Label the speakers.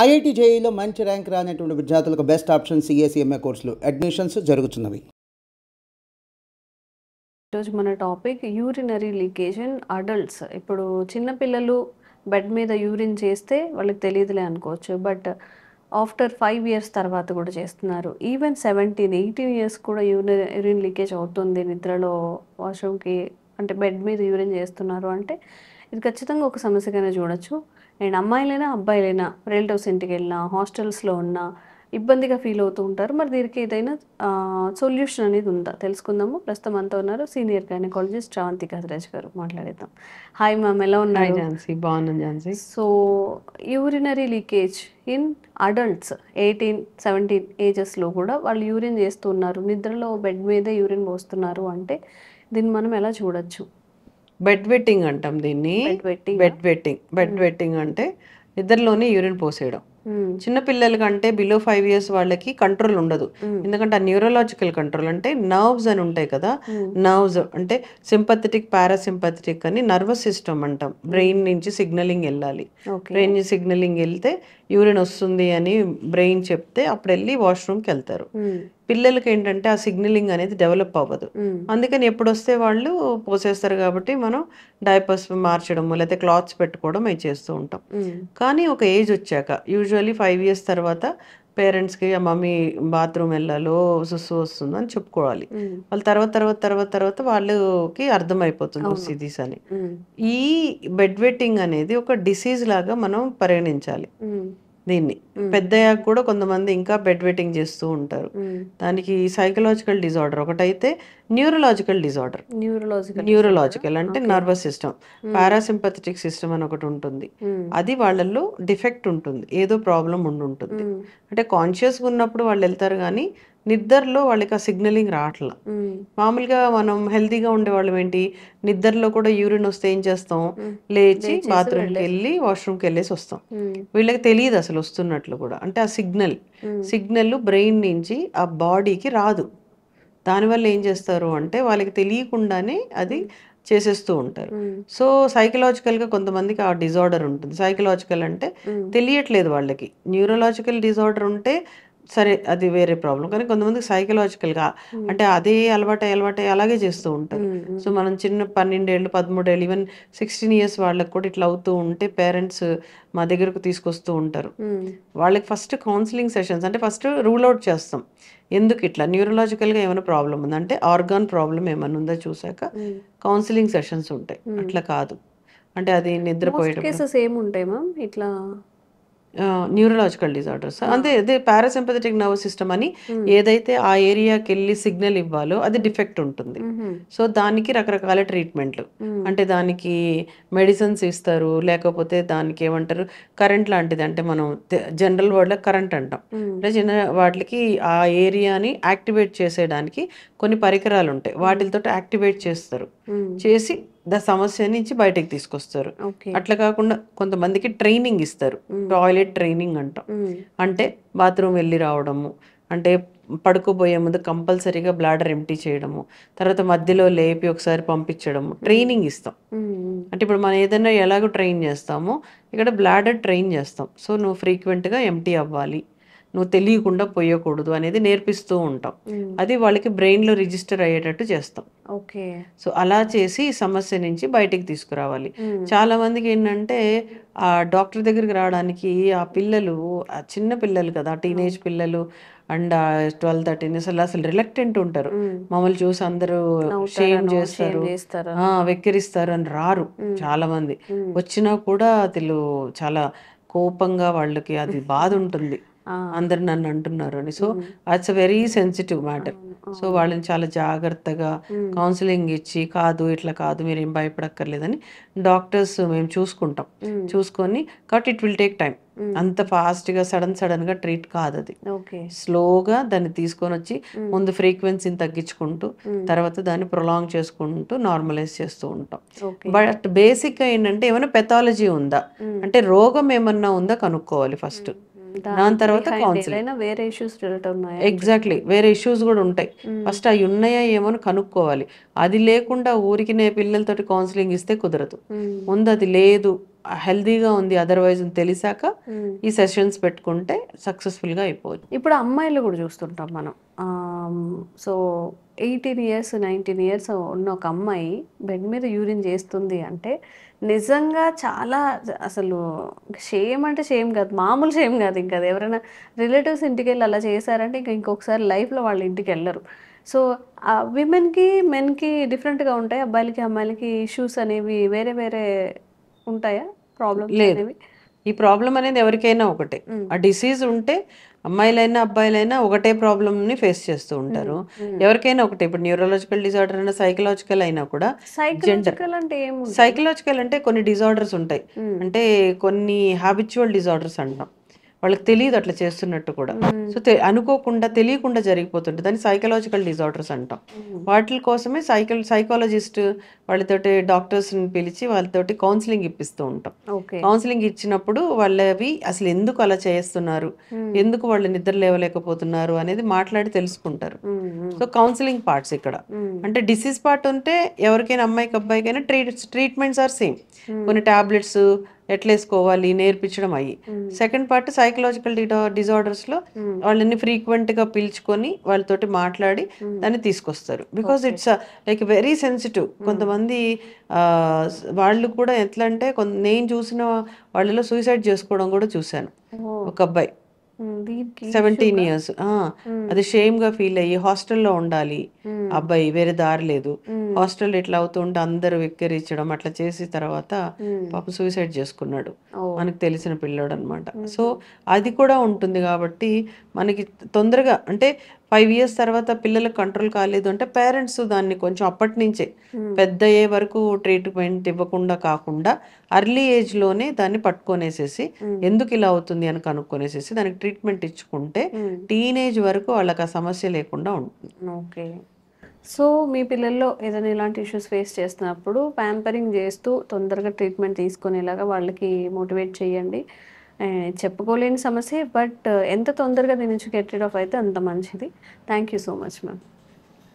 Speaker 1: IIT జేఈలో మంచి rank రానటువంటి విద్యార్థులకు బెస్ట్ ఆప్షన్ సిఎస్ఈఎంఏ కోర్సులు అడ్మిషన్స్ జరుగుతున్నవి.
Speaker 2: ఈరోజు మన topic urinary leakage in adults. ఇప్పుడు చిన్నపిల్లలు బెడ్ మీద యూరిన్ చేస్తే వాళ్ళకి తెలియదులే అనుకోవచ్చు, బట్ ఆఫ్టర్ 5 ఇయర్స్ తర్వాత కూడా చేస్తున్నారు. ఈవెన్ 17, 18 ఇయర్స్ కూడా యూరిన్ లీకేజ్ అవుతుంది నిద్రలో, వాష్రూమ్కి అంటే బెడ్ మీద యూరిన్ చేస్తున్నారు అంటే ఇది ఖచ్చితంగా ఒక సమస్యగానే చూడొచ్చు. అండ్ అమ్మాయిలైనా అబ్బాయిలైనా రిలేటివ్స్ ఇంటికి వెళ్ళినా హాస్టల్స్లో ఉన్నా ఇబ్బందిగా ఫీల్ అవుతూ ఉంటారు. మరి దీనికి ఏదైనా సొల్యూషన్ అనేది ఉందా తెలుసుకుందాము. ప్రస్తుతం అంతా ఉన్నారు సీనియర్ గైనకాలజిస్ట్ శ్రావంతి కథరాజ్ గారు. మాట్లాడేద్దాం. హాయ్ మ్యామ్, ఎలా
Speaker 3: హాయ్
Speaker 2: ఉన్నారు?
Speaker 3: ఝాన్సీ, బాగున్నాను Jhansi.
Speaker 2: So urinary leakage in adults 18, 17 ఏజెస్లో కూడా వాళ్ళు యూరిన్ చేస్తున్నారు, నిద్రలో బెడ్ మీదే యూరిన్ పోస్తున్నారు అంటే దీన్ని మనం ఎలా చూడొచ్చు?
Speaker 3: బెడ్ వెట్టింగ్ అంటాం దీన్ని. బెడ్ వెట్టింగ్ అంటే నిద్రలోనే యూరిన్ పోసేయడం. చిన్నపిల్లల కంటే బిలో 5 ఇయర్స్ వాళ్ళకి కంట్రోల్ ఉండదు. ఎందుకంటే ఆ న్యూరలాజికల్ కంట్రోల్ అంటే నర్వ్స్ అని ఉంటాయి కదా. నర్వ్స్ అంటే సింపథెటిక్, పారాసింపథెటిక్ అని నర్వస్ సిస్టమ్ అంటాం. బ్రెయిన్ నుంచి సిగ్నలింగ్ వెళ్ళాలి. బ్రెయిన్ నుంచి సిగ్నలింగ్ వెళ్తే యూరిన్ వస్తుంది అని బ్రెయిన్ చెప్తే అప్పుడు వెళ్ళి వాష్రూమ్కి వెళ్తారు. పిల్లలకి ఏంటంటే ఆ సిగ్నలింగ్ అనేది డెవలప్ అవ్వదు. అందుకని ఎప్పుడు వస్తే వాళ్ళు పోసేస్తారు. కాబట్టి మనం డైపర్స్ మార్చడము లేకపోతే క్లాత్స్ పెట్టుకోవడం అవి చేస్తూ ఉంటాం. కానీ ఒక ఏజ్ వచ్చాక యూజువల్లీ 5 ఇయర్స్ తర్వాత పేరెంట్స్కి మమ్మీ బాత్రూమ్ వెళ్ళాలో సుస్సు వస్తుందో అని చెప్పుకోవాలి. వాళ్ళ తర్వాత వాళ్ళకి అర్థమైపోతుంది సిరీస్ అని. ఈ బెడ్ వెట్టింగ్ అనేది ఒక డిసీజ్ లాగా మనం పరిగణించాలి దీన్ని. పెద్దయ్యాక కూడా కొంతమంది ఇంకా బెడ్ వెట్టింగ్ చేస్తూ ఉంటారు. దానికి సైకలాజికల్ డిజార్డర్ ఒకటైతే న్యూరలాజికల్ డిజార్డర్. న్యూరలాజికల్ అంటే నర్వస్ సిస్టమ్, పారాసింపథెటిక్ సిస్టమ్ అని ఒకటి ఉంటుంది. అది వాళ్ళల్లో డిఫెక్ట్ ఉంటుంది, ఏదో ప్రాబ్లం ఉంటుంది. అంటే కాన్షియస్గా ఉన్నప్పుడు వాళ్ళు వెళ్తారు కానీ నిద్రలో వాళ్ళకి ఆ సిగ్నలింగ్ రావట్లా. మామూలుగా మనం హెల్తీగా ఉండేవాళ్ళం ఏంటి, నిద్రలో కూడా యూరిన్ వస్తే ఏం చేస్తాం, లేచి బాత్రూమ్కి వెళ్ళి వాష్రూమ్కి వెళ్ళేసి వస్తాం. వీళ్ళకి తెలియదు అసలు వస్తున్నట్లు కూడా. అంటే ఆ సిగ్నల్ బ్రెయిన్ నుంచి ఆ బాడీకి రాదు. దానివల్ల ఏం చేస్తారు అంటే వాళ్ళకి తెలియకుండానే అది చేసేస్తూ ఉంటారు. సో సైకలాజికల్గా కొంతమందికి ఆ డిజార్డర్ ఉంటుంది. సైకలాజికల్ అంటే తెలియట్లేదు వాళ్ళకి. న్యూరలాజికల్ డిజార్డర్ ఉంటే సరే అది వేరే ప్రాబ్లం. కానీ కొంతమందికి సైకలాజికల్గా అంటే అదే అలవాటు అలాగే చేస్తూ ఉంటారు. సో మనం చిన్న 12 ఏళ్ళు 13 ఏళ్ళు ఈవెన్ 16 ఇయర్స్ వాళ్ళకి కూడా ఇట్లా అవుతూ ఉంటే పేరెంట్స్ మా దగ్గరకు తీసుకొస్తూ ఉంటారు. వాళ్ళకి ఫస్ట్ కౌన్సిలింగ్ సెషన్స్ అంటే ఫస్ట్ రూల్ అవుట్ చేస్తాం. ఎందుకు ఇట్లా న్యూరలాజికల్గా ఏమైనా ప్రాబ్లం ఉందా అంటే ఆర్గాన్ ప్రాబ్లం ఏమైనా ఉందో చూసాక కౌన్సిలింగ్ సెషన్స్ ఉంటాయి. అట్లా కాదు అంటే అది నిద్రపోయేటప్పుడు
Speaker 2: కేసెస్ ఏముంటాయి మ్యామ్ ఇట్లా
Speaker 3: న్యూరలాజికల్ డిజార్డర్స్ అంటే అదే పారాసింపథెటిక్ నర్వస్ సిస్టమ్ అని ఏదైతే ఆ ఏరియాకి వెళ్ళి సిగ్నల్ ఇవ్వాలో అది డిఫెక్ట్ ఉంటుంది. సో దానికి రకరకాల ట్రీట్మెంట్లు అంటే దానికి మెడిసిన్స్ ఇస్తారు, లేకపోతే దానికి ఏమంటారు కరెంట్ లాంటిది. అంటే మనం జనరల్ వర్డ్లో కరెంట్ అంటాం. అంటే చిన్న వాటికి ఆ ఏరియాని యాక్టివేట్ చేసేయడానికి కొన్ని పరికరాలు ఉంటాయి, వాటితో యాక్టివేట్ చేస్తారు. చేసి సమస్య నుంచి బయటకు తీసుకొస్తారు. అట్లా కాకుండా కొంతమందికి ట్రైనింగ్ ఇస్తారు, టాయిలెట్ ట్రైనింగ్ అంటాం. అంటే బాత్రూమ్ వెళ్ళి రావడము, అంటే పడుకోబోయే ముందు కంపల్సరీగా బ్లాడర్ ఎంటీ చేయడము, తర్వాత మధ్యలో లేపి ఒకసారి పంపించడము, ట్రైనింగ్ ఇస్తాం. అంటే ఇప్పుడు మనం ఏదైనా ఎలాగో ట్రైన్ చేస్తామో ఇక్కడ బ్లాడర్ ట్రైన్ చేస్తాం. సో నువ్వు ఫ్రీక్వెంట్గా ఎంటీ అవ్వాలి, నువ్వు తెలియకుండా పోయకూడదు అనేది నేర్పిస్తూ ఉంటాం. అది వాళ్ళకి బ్రెయిన్లో రిజిస్టర్ అయ్యేటట్టు చేస్తాం.
Speaker 2: ఓకే.
Speaker 3: సో అలా చేసి ఈ సమస్య నుంచి బయటికి తీసుకురావాలి. చాలా మందికి ఏంటంటే ఆ డాక్టర్ దగ్గరికి రావడానికి ఆ పిల్లలు చిన్న పిల్లలు కదా, టీనేజ్ పిల్లలు అండ్ 12, 13 అసలు రిలక్టెంట్ ఉంటారు. మమ్మల్ని చూసి అందరూ షేమ్ చేస్తారు, వెక్కిరిస్తారు అని రారు చాలా మంది. వచ్చినా కూడా అసలు చాలా కోపంగా వాళ్ళకి అది బాధ ఉంటుంది, అందరు నన్ను అంటున్నారు అని. So అట్స్ a very sensitive matter. So వాళ్ళని చాలా జాగ్రత్తగా కౌన్సిలింగ్ ఇచ్చి కాదు ఇట్లా కాదు మీరు ఏం భయపడక్కర్లేదని డాక్టర్స్ మేము చూసుకుంటాం. చూసుకొని కాబట్టి ఇట్ విల్ టేక్ టైం. అంత ఫాస్ట్గా సడన్గా ట్రీట్ కాదు అది. స్లోగా దాన్ని తీసుకొని వచ్చి ముందు ఫ్రీక్వెన్సీని తగ్గించుకుంటూ తర్వాత దాన్ని ప్రొలాంగ్ చేసుకుంటూ నార్మలైజ్ చేస్తూ ఉంటాం. బట్ బేసిక్గా ఏంటంటే ఏమైనా పెథాలజీ ఉందా అంటే రోగం ఏమన్నా ఉందా కనుక్కోవాలి ఫస్ట్. దాని తర్వాత కౌన్సిలింగ్.
Speaker 2: ఏదైనా వేరే ఇష్యూస్ రిలేట్ ఉన్నాయా?
Speaker 3: ఎగ్జాక్ట్లీ, వేరే ఇష్యూస్ కూడా ఉంటాయి. ఫస్ట్ అవి ఉన్నాయా ఏమో అని కనుక్కోవాలి. అది లేకుండా ఊరికి పిల్లలతోటి కౌన్సిలింగ్ ఇస్తే కుదరదు. ముందు అది లేదు, హెల్దీగా ఉంది అదర్వైజ్ తెలిసాక ఈ సెషన్స్ పెట్టుకుంటే సక్సెస్ఫుల్గా అయిపోవచ్చు.
Speaker 2: ఇప్పుడు అమ్మాయిలు కూడా చూస్తుంటాం మనం. సో 18 years 19 years ఉన్న ఒక అమ్మాయి బెడ్ మీద యూరిన్ చేస్తుంది అంటే నిజంగా చాలా అసలు షేమ్ అంటే షేమ్ కాదు, మామూలు షేమ్ కాదు. ఇంకా అది ఎవరైనా రిలేటివ్స్ ఇంటికి వెళ్ళి అలా చేశారంటే ఇంకా ఇంకొకసారి లైఫ్లో వాళ్ళ ఇంటికి వెళ్ళరు. సో విమెన్కి మెన్కి డిఫరెంట్గా ఉంటాయి, అబ్బాయిలకి అమ్మాయిలకి ఇష్యూస్ అనేవి వేరే వేరే ఉంటాయా, ప్రాబ్లమ్స్
Speaker 3: లేదు,
Speaker 2: అనేవి?
Speaker 3: ఈ ప్రాబ్లం అనేది ఎవరికైనా ఒకటే. ఆ డిసీజ్ ఉంటే అమ్మాయిలైనా అబ్బాయిలైనా ఒకటే ప్రాబ్లమ్ని ఫేస్ చేస్తూ ఉంటారు. ఎవరికైనా ఒకటే. ఇప్పుడు న్యూరలాజికల్ డిజార్డర్ అయినా సైకలాజికల్ అయినా కూడా
Speaker 2: సైకలాజికల్ అంటే ఏముంది?
Speaker 3: సైకలాజికల్ అంటే కొన్ని డిజార్డర్స్ ఉంటాయి, అంటే కొన్ని హ్యాబిచువల్ డిజార్డర్స్ అంటాం. వాళ్ళకి తెలియదు అట్లా చేస్తున్నట్టు కూడా. సో అనుకోకుండా తెలియకుండా జరిగిపోతుంటుంది, దాన్ని సైకలాజికల్ డిజార్డర్స్ అంటాం. వాటి కోసమే సైకాలజిస్ట్ వాళ్ళతోటి డాక్టర్స్ని పిలిచి వాళ్ళతోటి కౌన్సిలింగ్ ఇప్పిస్తూ ఉంటాం. కౌన్సిలింగ్ ఇచ్చినప్పుడు వాళ్ళవి అసలు ఎందుకు అలా చేస్తున్నారు, ఎందుకు వాళ్ళు నిద్ర లేవలేకపోతున్నారు అనేది మాట్లాడి తెలుసుకుంటారు. సో కౌన్సిలింగ్ పార్ట్స్ ఇక్కడ అంటే డిసీజ్ పార్ట్ ఉంటే ఎవరికైనా అమ్మాయికి అబ్బాయికైనా ట్రీట్మెంట్స్ ఆర్ సేమ్. కొన్ని టాబ్లెట్స్ ఎట్లా వేసుకోవాలి నేర్పించడం అయ్యి. సెకండ్ పార్ట్ సైకలాజికల్ డిజార్డర్స్లో వాళ్ళని ఫ్రీక్వెంట్గా పిలుచుకొని వాళ్ళతోటి మాట్లాడి దాన్ని తీసుకొస్తారు. Because it's like very sensitive. కొంతమంది వాళ్ళు కూడా ఎట్లా అంటే నేను చూసిన వాళ్ళలో సూసైడ్ చేసుకోవడం కూడా చూశాను. ఒక అబ్బాయి 17 years, అది షేమ్గా ఫీల్ అయ్యి హాస్టల్లో ఉండాలి అబ్బాయి, వేరే దారి లేదు. హాస్టల్ ఇట్లా అవుతూ ఉంటే అందరూ వెక్కిరించడం అట్లా చేసి తర్వాత పాపం సూసైడ్ చేసుకున్నాడు, మనకు తెలిసిన పిల్లోడు అనమాట. సో అది కూడా ఉంటుంది కాబట్టి మనకి తొందరగా అంటే 5 years తర్వాత పిల్లలకు కంట్రోల్ కాలేదు అంటే పేరెంట్స్ దాన్ని కొంచెం అప్పటి నుంచే పెద్ద అయ్యే వరకు ట్రీట్మెంట్ ఇవ్వకుండా కాకుండా అర్లీ ఏజ్లోనే దాన్ని పట్టుకొనేసేసి ఎందుకు ఇలా అవుతుంది అని కనుక్కొనేసేసి దానికి ట్రీట్మెంట్ ఇచ్చుకుంటే టీనేజ్ వరకు వాళ్ళకి ఆ సమస్య లేకుండా ఉంటుంది.
Speaker 2: ఓకే. సో మీ పిల్లల్లో ఏదైనా ఇలాంటి ఇష్యూస్ ఫేస్ చేస్తున్నప్పుడు ప్యాంపరింగ్ చేస్తూ తొందరగా ట్రీట్మెంట్ తీసుకునేలాగా వాళ్ళకి మోటివేట్ చేయండి. చెప్పుకోలేని సమస్య, బట్ ఎంత తొందరగా దీని నుంచి గెట్ రిడ్ ఆఫ్ అయితే అంత మంచిది. Thank you so much ma'am.